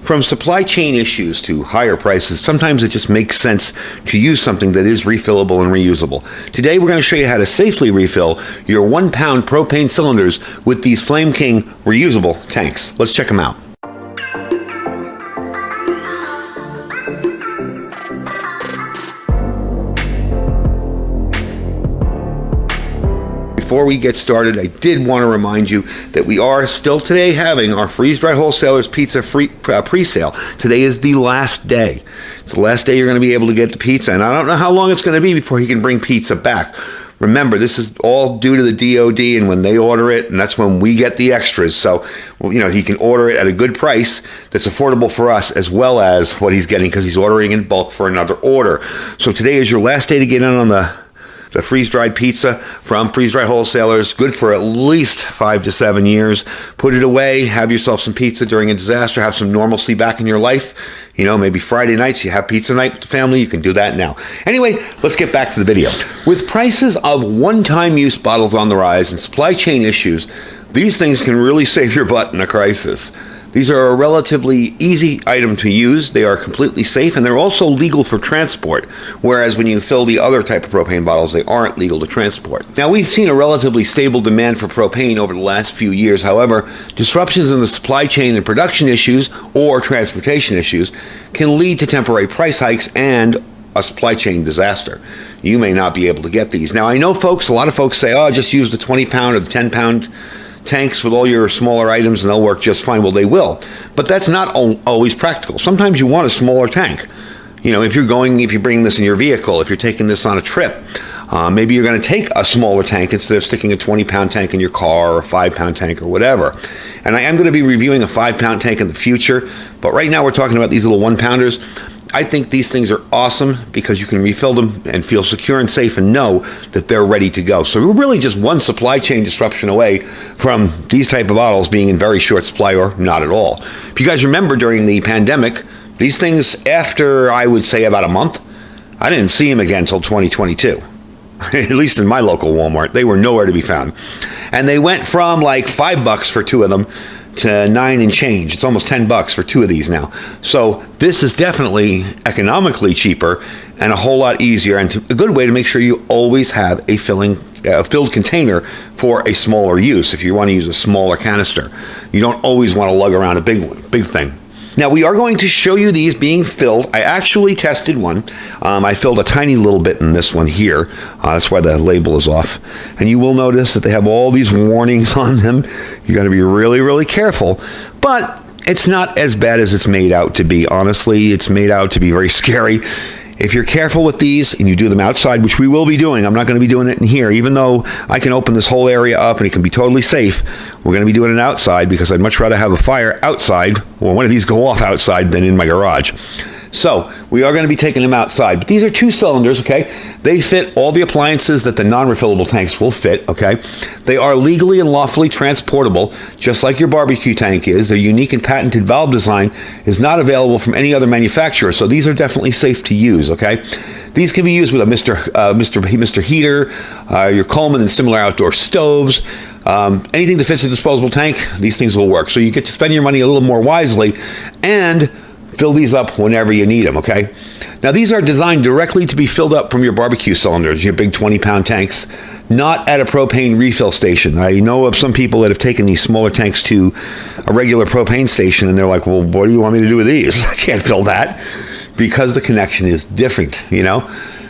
From supply chain issues to higher prices, sometimes it just makes sense to use something that is refillable and reusable. Today we're going to show you how to safely refill your 1 pound propane cylinders with these Flame King reusable tanks. Let's check them out. Before we get started, I did want to remind you that we are still today having our freeze-dried wholesalers pizza pre-sale. Today is the last day. It's the last day you're going to be able to get the pizza, and I don't know how long it's going to be before he can bring pizza back. Remember, this is all due to the DOD, and when they order it, and that's when we get the extras. So, he can order it at a good price that's affordable for us, as well as what he's getting because he's ordering in bulk for another order. So today is your last day to get in on the freeze-dried pizza from freeze-dried wholesalers, good for at least 5 to 7 years. Put it away, have yourself some pizza during a disaster, have some normalcy back in your life. Maybe Friday nights you have pizza night with the family, you can do that now. Anyway, let's get back to the video. With prices of one-time use bottles on the rise and supply chain issues, these things can really save your butt in a crisis. These are a relatively easy item to use, they are completely safe, and they're also legal for transport, whereas when you fill the other type of propane bottles, they aren't legal to transport. Now, we've seen a relatively stable demand for propane over the last few years. However, disruptions in the supply chain and production issues or transportation issues can lead to temporary price hikes and a supply chain disaster. You may not be able to get these. Now, I know a lot of folks say, just use the 20 pound or the 10 pound tanks with all your smaller items and they'll work just fine. Well, they will, but that's not always practical. Sometimes you want a smaller tank. If you're bringing this in your vehicle, if you're taking this on a trip, maybe you're going to take a smaller tank instead of sticking a 20 pound tank in your car or a 5 pound tank or whatever. And I am going to be reviewing a 5 pound tank in the future, but right now we're talking about these little 1 pounders. I think these things are awesome because you can refill them and feel secure and safe and know that they're ready to go. So we're really just one supply chain disruption away from these type of bottles being in very short supply or not at all. If you guys remember during the pandemic, these things, after I would say about a month, I didn't see them again until 2022. At least in my local Walmart, they were nowhere to be found. And they went from like $5 for 2 of them to $9 and change. It's almost $10 for 2 of these now. So this is definitely economically cheaper and a whole lot easier, and a good way to make sure you always have a filled container for a smaller use. If you want to use a smaller canister, you don't always want to lug around a big thing. Now, we are going to show you these being filled. I actually tested one. I filled a tiny little bit in this one here. That's why the label is off. And you will notice that they have all these warnings on them. You got to be really, really careful. But it's not as bad as it's made out to be. Honestly, it's made out to be very scary. If you're careful with these and you do them outside, which we will be doing, I'm not going to be doing it in here, even though I can open this whole area up and it can be totally safe. We're going to be doing it outside because I'd much rather have a fire outside, or one of these go off outside, than in my garage. So we are going to be taking them outside, but these are 2 cylinders, okay? They fit all the appliances that the non-refillable tanks will fit, okay? They are legally and lawfully transportable, just like your barbecue tank is. Their unique and patented valve design is not available from any other manufacturer, so these are definitely safe to use, okay? These can be used with a Mr. Heater, your Coleman and similar outdoor stoves. Anything that fits a disposable tank, these things will work. So you get to spend your money a little more wisely and fill these up whenever you need them, okay? Now, these are designed directly to be filled up from your barbecue cylinders, your big 20-pound tanks, not at a propane refill station. I know of some people that have taken these smaller tanks to a regular propane station, and they're like, well, what do you want me to do with these? I can't fill that, because the connection is different,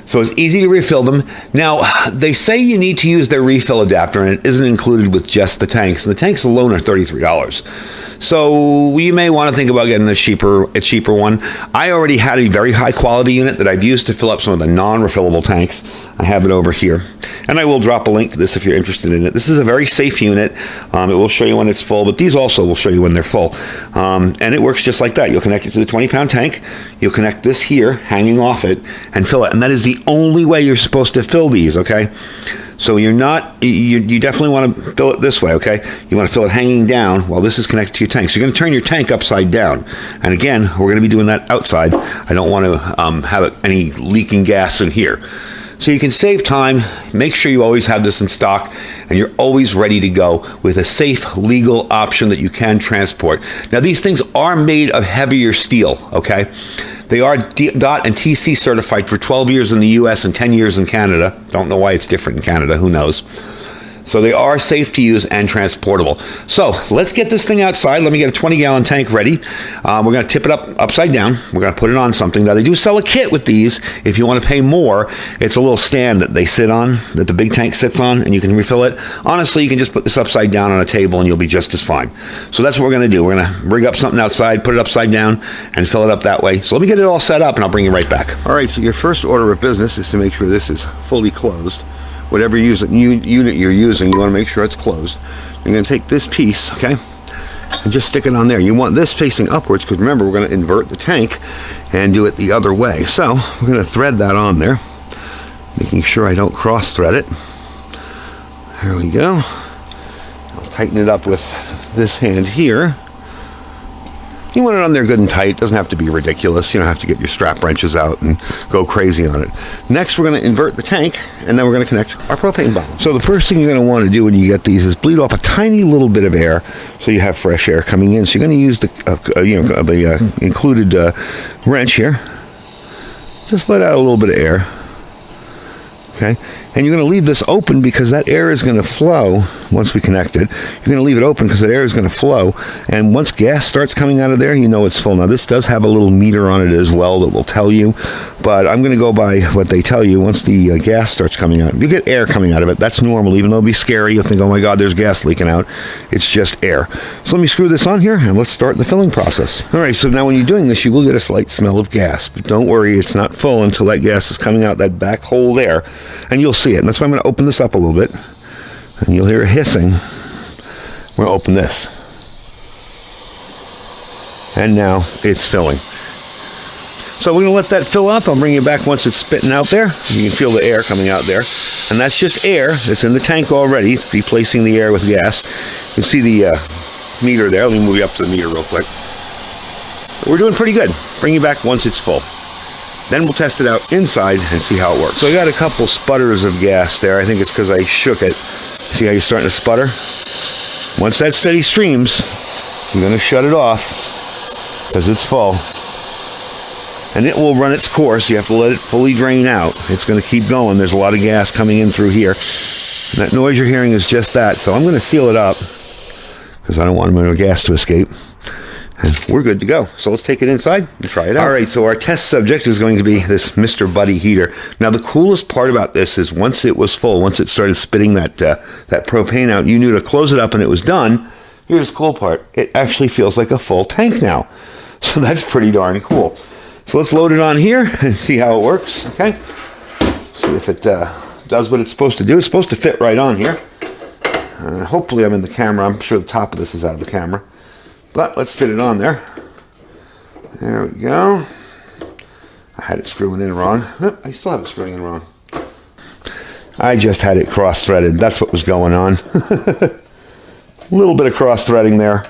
So it's easy to refill them. Now, they say you need to use their refill adapter, and it isn't included with just the tanks. And the tanks alone are $33. So you may want to think about getting a cheaper one. I already had a very high quality unit that I've used to fill up some of the non-refillable tanks. I have it over here. And I will drop a link to this if you're interested in it. This is a very safe unit. It will show you when it's full, but these also will show you when they're full. And it works just like that. You'll connect it to the 20-pound tank. You'll connect this here, hanging off it, and fill it. And that is the only way you're supposed to fill these, okay? So you definitely want to fill it this way, okay? You want to fill it hanging down while this is connected to your tank. So you're going to turn your tank upside down. And again, we're going to be doing that outside. I don't want to have any leaking gas in here. So you can save time, make sure you always have this in stock, and you're always ready to go with a safe, legal option that you can transport. Now, these things are made of heavier steel, okay? They are DOT and TC certified for 12 years in the US and 10 years in Canada. Don't know why it's different in Canada, who knows? So they are safe to use and transportable. So let's get this thing outside. Let me get a 20-gallon tank ready. We're going to tip it up upside down. We're going to put it on something. Now, they do sell a kit with these. If you want to pay more, it's a little stand that they sit on, that the big tank sits on, and you can refill it. Honestly, you can just put this upside down on a table, and you'll be just as fine. So that's what we're going to do. We're going to rig up something outside, put it upside down, and fill it up that way. So let me get it all set up, and I'll bring you right back. All right, so your first order of business is to make sure this is fully closed. Whatever unit you're using, you want to make sure it's closed. You're going to take this piece, okay, and just stick it on there. You want this facing upwards because remember, we're going to invert the tank and do it the other way. So we're going to thread that on there, making sure I don't cross thread it. There we go. I'll tighten it up with this hand here. You want it on there good and tight. Doesn't have to be ridiculous. You don't have to get your strap wrenches out and go crazy on it. Next, we're going to invert the tank, and then we're going to connect our propane bottle. So the first thing you're going to want to do when you get these is bleed off a tiny little bit of air so you have fresh air coming in. So you're going to use the included wrench here. Just let out a little bit of air. Okay, and you're going to leave this open because that air is going to flow once we connect it. You're going to leave it open because that air is going to flow, and once gas starts coming out of there, you know it's full. Now, this does have a little meter on it as well that will tell you, but I'm going to go by what they tell you. Once the gas starts coming out, you get air coming out of it. That's normal, even though it'll be scary. You'll think, oh my God, there's gas leaking out. It's just air. So let me screw this on here, and let's start the filling process. All right, so now when you're doing this, you will get a slight smell of gas, but don't worry, it's not full until that gas is coming out that back hole there. And you'll see it. And that's why I'm going to open this up a little bit. And you'll hear it hissing. We're going to open this. And now it's filling. So we're going to let that fill up. I'll bring you back once it's spitting out there. You can feel the air coming out there. And that's just air that's in the tank already, replacing the air with gas. You can see the meter there. Let me move you up to the meter real quick. We're doing pretty good. Bring you back once it's full. Then we'll test it out inside and see how it works. So I got a couple sputters of gas there. I think it's because I shook it. See how you're starting to sputter? Once that steady streams, I'm going to shut it off because it's full. And it will run its course. You have to let it fully drain out. It's going to keep going. There's a lot of gas coming in through here. And that noise you're hearing is just that. So I'm going to seal it up because I don't want my gas to escape. And we're good to go. So let's take it inside and try it out. All right, so our test subject is going to be this Mr. Buddy heater. Now, the coolest part about this is once it was full, once it started spitting that propane out, you knew to close it up and it was done. Here's the cool part. It actually feels like a full tank now. So that's pretty darn cool. So let's load it on here and see how it works, okay? See if it does what it's supposed to do. It's supposed to fit right on here. Hopefully I'm in the camera. I'm sure the top of this is out of the camera. But let's fit it on there. There we go. I had it screwing in wrong. Oh, I still have it screwing in wrong. I just had it cross-threaded. That's what was going on. A little bit of cross-threading there.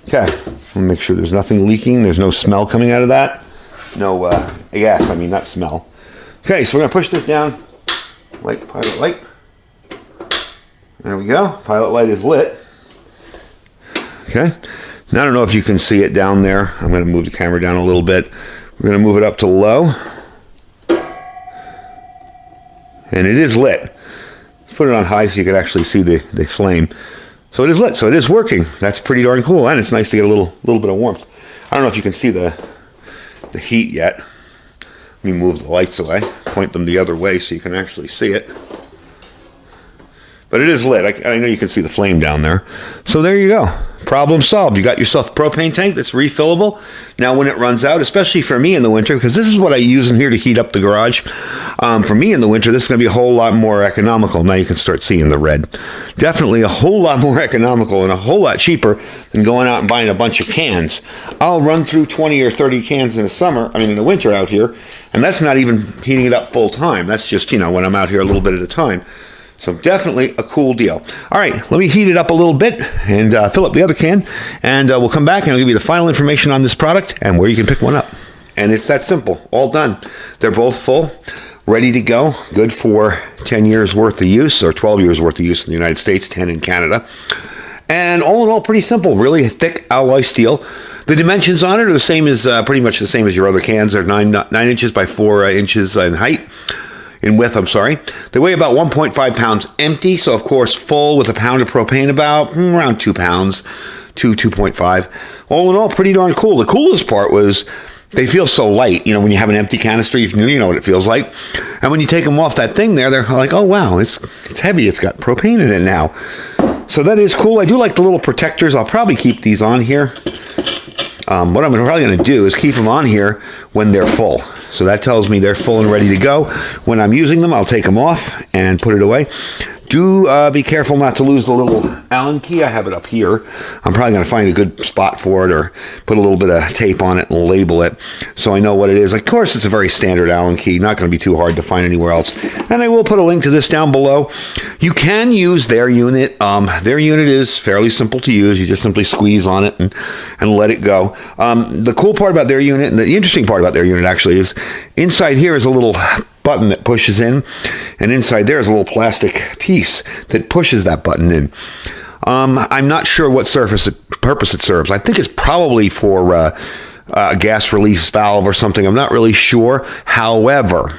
Okay. I'll make sure there's nothing leaking. There's no smell coming out of that. No gas, I mean, not smell. Okay, so we're going to push this down. Light, pilot light. There we go. Pilot light is lit. Okay. Now, I don't know if you can see it down there. I'm going to move the camera down a little bit. We're going to move it up to low. And it is lit. Let's put it on high so you can actually see the flame. So it is lit. So it is working. That's pretty darn cool. And it's nice to get a little bit of warmth. I don't know if you can see the heat yet. Let me move the lights away. Point them the other way so you can actually see it. But it is lit. I know you can see the flame down there. So there you go. Problem solved. You got yourself a propane tank that's refillable. Now when it runs out, especially for me in the winter, because this is what I use in here to heat up the garage. For me in the winter, this is going to be a whole lot more economical. Now you can start seeing the red. Definitely a whole lot more economical and a whole lot cheaper than going out and buying a bunch of cans. I'll run through 20 or 30 cans in the winter out here, and that's not even heating it up full time. That's just, when I'm out here a little bit at a time. So definitely a cool deal. All right, let me heat it up a little bit and fill up the other can, and we'll come back and I'll give you the final information on this product and where you can pick one up. And it's that simple, all done. They're both full. ready to go. Good for 10 years worth of use, or 12 years worth of use in the United States, 10 in Canada. And all in all, pretty simple. Really thick alloy steel. The dimensions on it are the same as, pretty much the same as your other cans. They're 9 inches by 4 inches in height. In width, I'm sorry. They weigh about 1.5 pounds empty, so of course full with a pound of propane, about around 2 pounds, 2.5. All in all, pretty darn cool. The coolest part was they feel so light. You know, when you have an empty canister, you know what it feels like. And when you take them off that thing there, they're like, oh wow, it's heavy. It's got propane in it now. So that is cool. I do like the little protectors. I'll probably keep these on here. What I'm probably going to do is keep them on here when they're full. So that tells me they're full and ready to go. When I'm using them, I'll take them off and put it away. Do be careful not to lose the little Allen key. I have it up here. I'm probably going to find a good spot for it, or put a little bit of tape on it and label it so I know what it is. Of course, it's a very standard Allen key. Not going to be too hard to find anywhere else. And I will put a link to this down below. You can use their unit. Their unit is fairly simple to use. You just simply squeeze on it and let it go. The cool part about their unit, and the interesting part about their unit actually, is inside here is a little button that pushes in, and inside there is a little plastic piece that pushes that button in. I'm not sure what purpose it serves. I think it's probably for a gas release valve or something. I'm not really sure. However,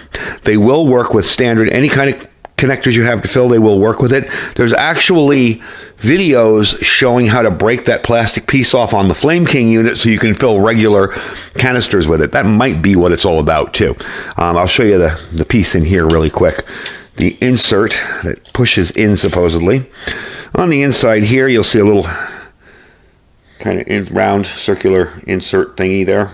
they will work with standard, any kind of connectors you have to fill, they will work with it. There's actually videos showing how to break that plastic piece off on the Flame King unit so you can fill regular canisters with it. That might be what it's all about too. I'll show you the piece in here really quick. The insert that pushes in supposedly. On the inside here, you'll see a little kind of round circular insert thingy there.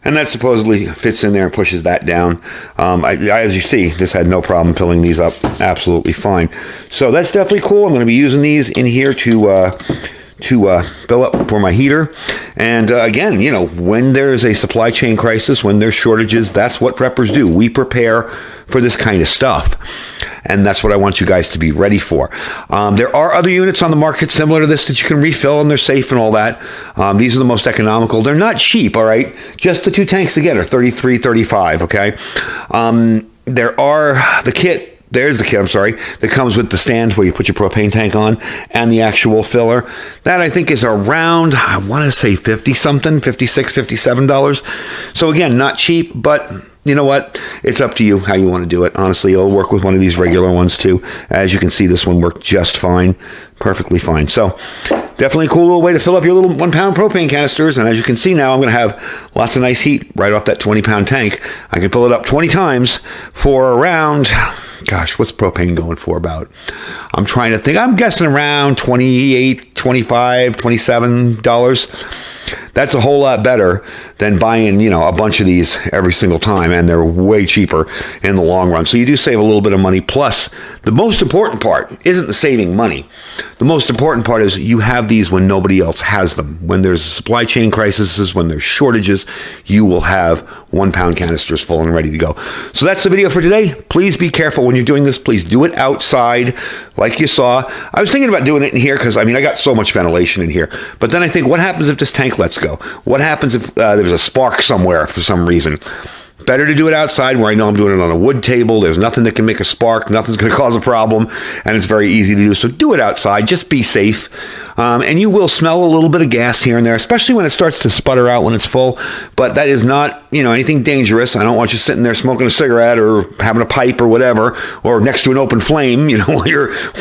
And that supposedly fits in there and pushes that down. As you see, this had no problem filling these up absolutely fine. So that's definitely cool. I'm going to be using these in here to fill up for my heater. And again, you know, when there's a supply chain crisis, when there's shortages, that's what preppers do. We prepare for this kind of stuff. And that's what I want you guys to be ready for. There are other units on the market similar to this that you can refill, and they're safe and all that. These are the most economical. They're not cheap, all right? Just the 2 tanks together, $33, $35, okay? There are the kit. There's the kit, I'm sorry, that comes with the stands where you put your propane tank on and the actual filler. That I think is around, I want to say 50-something, $56, $57. So again, not cheap, but you know what? It's up to you how you want to do it. Honestly, it'll work with one of these regular ones too. As you can see, this one worked just fine, perfectly fine. So definitely a cool little way to fill up your little 1 pound propane canisters. And as you can see now, I'm going to have lots of nice heat right off that 20 pound tank. I can fill it up 20 times for around, gosh, what's propane going for about? I'm trying to think. I'm guessing around $28, $25, $27. That's a whole lot better than buying, you know, a bunch of these every single time, and they're way cheaper in the long run. So you do save a little bit of money. Plus, the most important part isn't the saving money. The most important part is you have these when nobody else has them. When there's supply chain crises, when there's shortages, you will have 1 pound canisters full and ready to go. So that's the video for today. Please be careful when you're doing this. Please do it outside like you saw. I was thinking about doing it in here because, I mean, I got so much ventilation in here. But then I think, what happens if this tank lets go? What happens if there's a spark somewhere for some reason? Better to do it outside where I know I'm doing it on a wood table. There's nothing that can make a spark. Nothing's going to cause a problem. And it's very easy to do. So do it outside. Just be safe. And you will smell a little bit of gas here and there, especially when it starts to sputter out when it's full. But that is not, you know, anything dangerous. I don't want you sitting there smoking a cigarette or having a pipe or whatever, or next to an open flame, you know,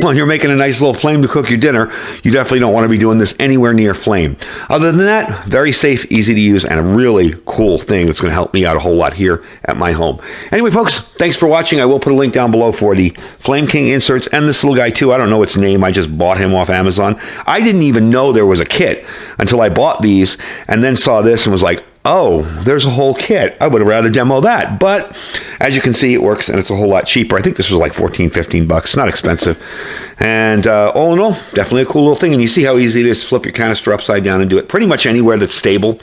while you're making a nice little flame to cook your dinner. You definitely don't want to be doing this anywhere near flame. Other than that, very safe, easy to use, and a really cool thing that's going to help me out a whole lot here at my home. Anyway, folks, thanks for watching. I will put a link down below for the Flame King inserts and this little guy too. I don't know its name. I just bought him off Amazon. I didn't even know there was a kit until I bought these and then saw this and was like, oh, there's a whole kit. I would have rather demo that. But as you can see, it works and it's a whole lot cheaper. I think this was like 14, 15 bucks. Not expensive. And all in all, definitely a cool little thing. And you see how easy it is to flip your canister upside down and do it pretty much anywhere that's stable.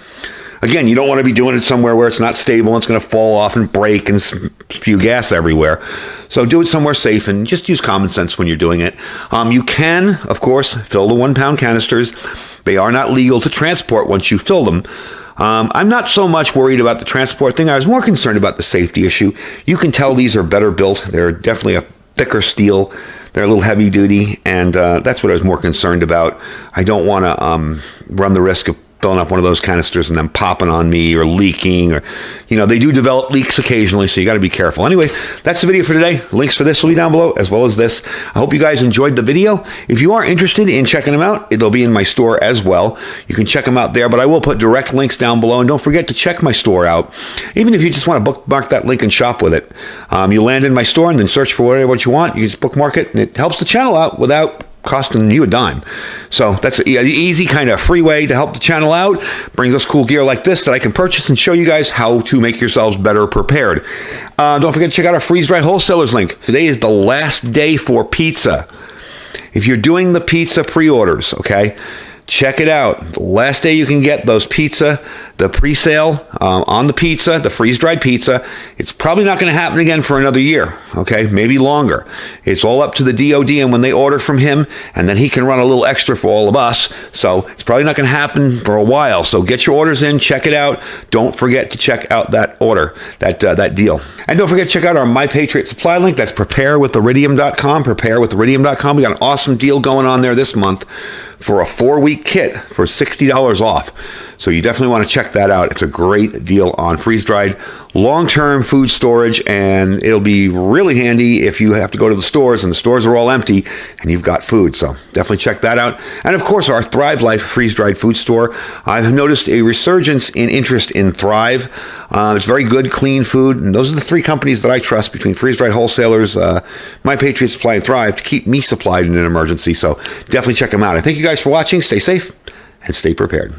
Again, you don't want to be doing it somewhere where it's not stable and it's going to fall off and break and spew gas everywhere. So do it somewhere safe and just use common sense when you're doing it. You can, of course, fill the 1 pound canisters. They are not legal to transport once you fill them. I'm not so much worried about the transport thing. I was more concerned about the safety issue. You can tell these are better built. They're definitely a thicker steel. They're a little heavy duty, and that's what I was more concerned about. I don't want to run the risk of filling up one of those canisters and then popping on me or leaking, or, they do develop leaks occasionally, so you got to be careful. Anyway, that's the video for today. Links for this will be down below, as well as this. I hope you guys enjoyed the video. If you are interested in checking them out, they'll be in my store as well. You can check them out there, but I will put direct links down below, and don't forget to check my store out. Even if you just want to bookmark that link and shop with it. You land in my store and then search for what you want. You just bookmark it, and it helps the channel out without costing you a dime. So that's an easy kind of free way to help the channel out. Brings us cool gear like this that I can purchase and show you guys how to make yourselves better prepared. Don't forget to check out our freeze-dried wholesalers link. Today is the last day for pizza. If you're doing the pizza pre-orders, okay, check it out. The last day you can get those pizza, the pre-sale on the pizza, the freeze-dried pizza. It's probably not going to happen again for another year, okay? Maybe longer. It's all up to the DOD and when they order from him, and then he can run a little extra for all of us. So it's probably not going to happen for a while. So get your orders in, check it out. Don't forget to check out that order, that deal. And don't forget to check out our My Patriot Supply link. That's preparewithiridium.com, preparewithiridium.com. We got an awesome deal going on there this month for a 4-week kit for $60 off. So you definitely want to check that out. It's a great deal on freeze-dried long-term food storage, and it'll be really handy if you have to go to the stores and the stores are all empty and you've got food. So definitely check that out. And of course, our Thrive Life freeze-dried food store. I've noticed a resurgence in interest in Thrive. It's very good, clean food, and those are the 3 companies that I trust between freeze-dried wholesalers, My Patriot Supply, and Thrive to keep me supplied in an emergency. So definitely check them out. I thank you guys for watching. Stay safe and stay prepared.